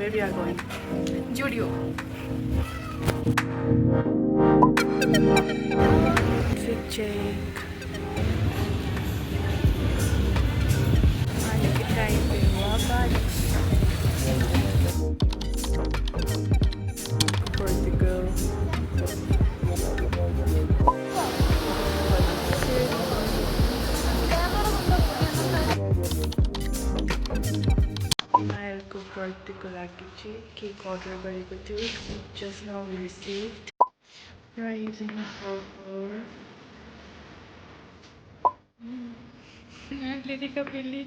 where we are going? Judio. Fit check. Portugal. Mayalको बर्थडेको लागि चाहिँ केक अर्डर गरेको थियो. Just now we received. Rising for her. Lyrica Billy.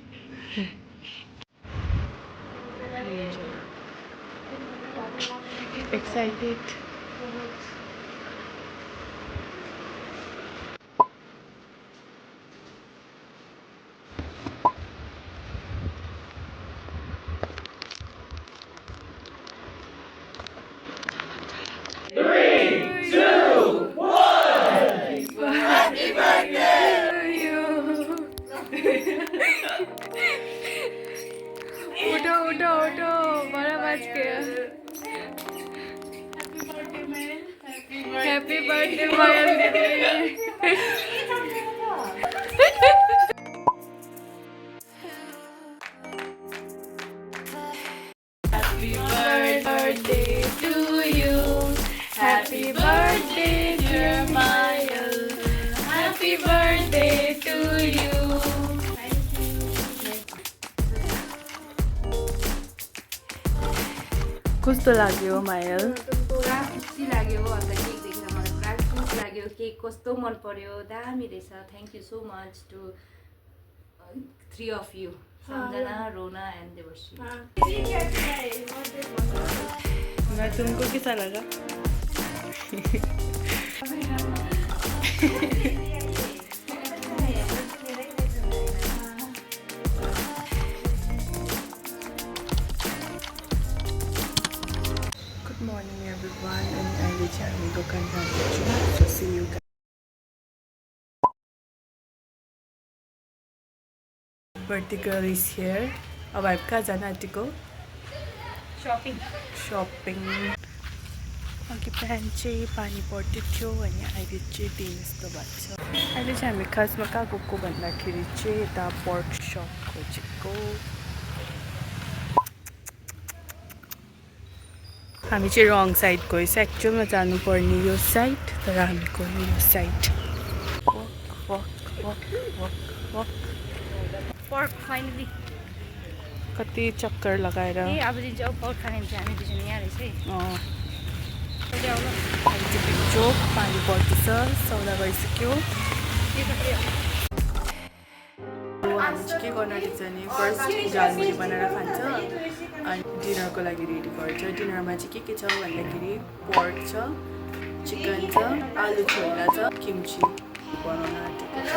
Excited. उठो 12 बज गया. हैप्पी बर्थडे मायल दीदी. Happy birthday to you. Happy birthday dear Mayal. Happy birthday to you. कस्तो लाग्यो मायल? पुरा खुसी लाग्यो. अन्त केक देखेर मलाई पुरा खुसी लाग्यो. केक कस्तो मन पर्यो, दामी रहेछ. Thank you so much to 3 of you, Sanjana, Rona and देवर्षी. मैं तुमको कैसा लगा? Good morning everyone, and अहिले चाहिँ हामी दोकान जाँदैछौँ. So see you guys. Birthday girl is here. अब हामी कहाँ जान आँटेको? Shopping. अघि बिहान चाहिँ पानी पर्दै थियो अनि अहिले चाहिँ दिन जस्तो भएको छ. अहिले चाहिँ हामी खासमा कहाँ गएको भन्दाखेरि चाहिँ यता पर्क सप खोजेको. हामी चाहिँ रङ साइड गएछ. एक्चुअलमा जानुपर्ने यो साइड, तर हामी गयो यो साइड. वक पर्क फाइनली कति चक्कर लगाएर अब चाहिँ पर्क खाने चाहिँ हामी दुईजना यहाँ रहेछ है. अहिले चाहिँ चोक पानी पर्दैछ. सौदा गरिसक्यो. हामी चाहिँ के गर्न आँटेको छ भने फर्स्ट झालमुरी बनाएर खान्छ अनि डिनरको लागि रेडी गर्छ. डिनरमा चाहिँ के छ भन्दाखेरि पर्क छ, चिकन छ, आलु छोला छ, किम्ची बनाउन आँटेको छ.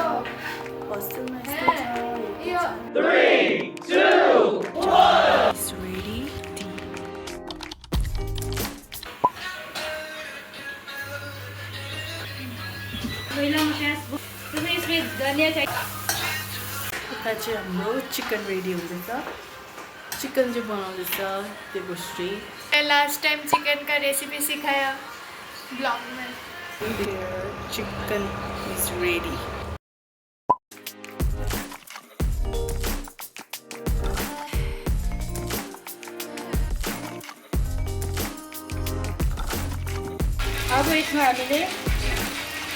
हस्टेलमा यस्तो छ. 3, 2, 1 It's ready. यता चाहिँ हाम्रो चिकन रेडी हुँदैछ. चिकन चाहिँ बनाउँदैछ देवश्री. लास्ट टाइम चिकन का रेसिपी सिखाया ब्लॉग में. Chicken is ready. अब यसमा हामीले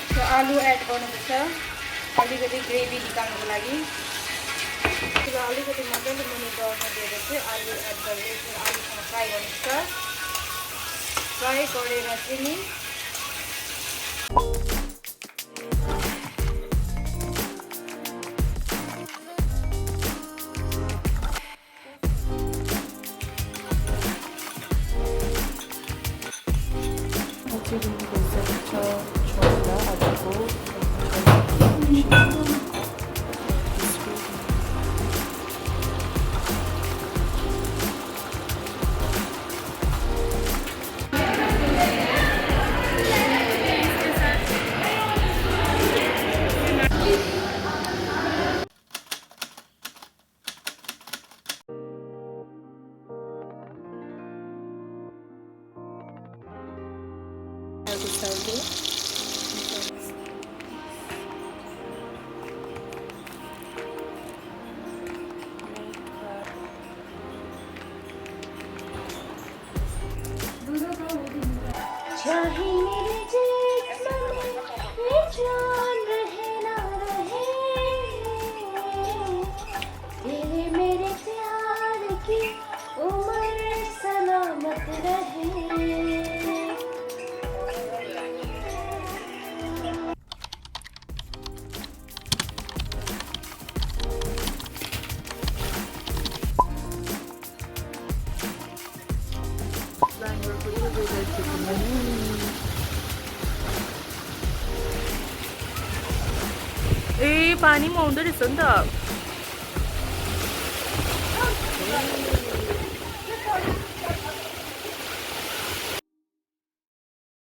त्यो आलु एड गर्नुपर्छ अलिकति ग्रेभी निकाल्नुको लागि. त्यसलाई अलिकति मजाले मुनि गर्न दिएर चाहिँ आलु एड गरेर यसमा आलुसँग फ्राई गर्नुपर्छ. फ्राई गरेर चाहिँ नि छोला आलुको बनाएको साउदे चाहे मेरे जिस्म में जान रहे ना रहे, तेरे मेरे प्यार की उम्र सलामत रहे। ए पानी में आउँदो रहेछ नि त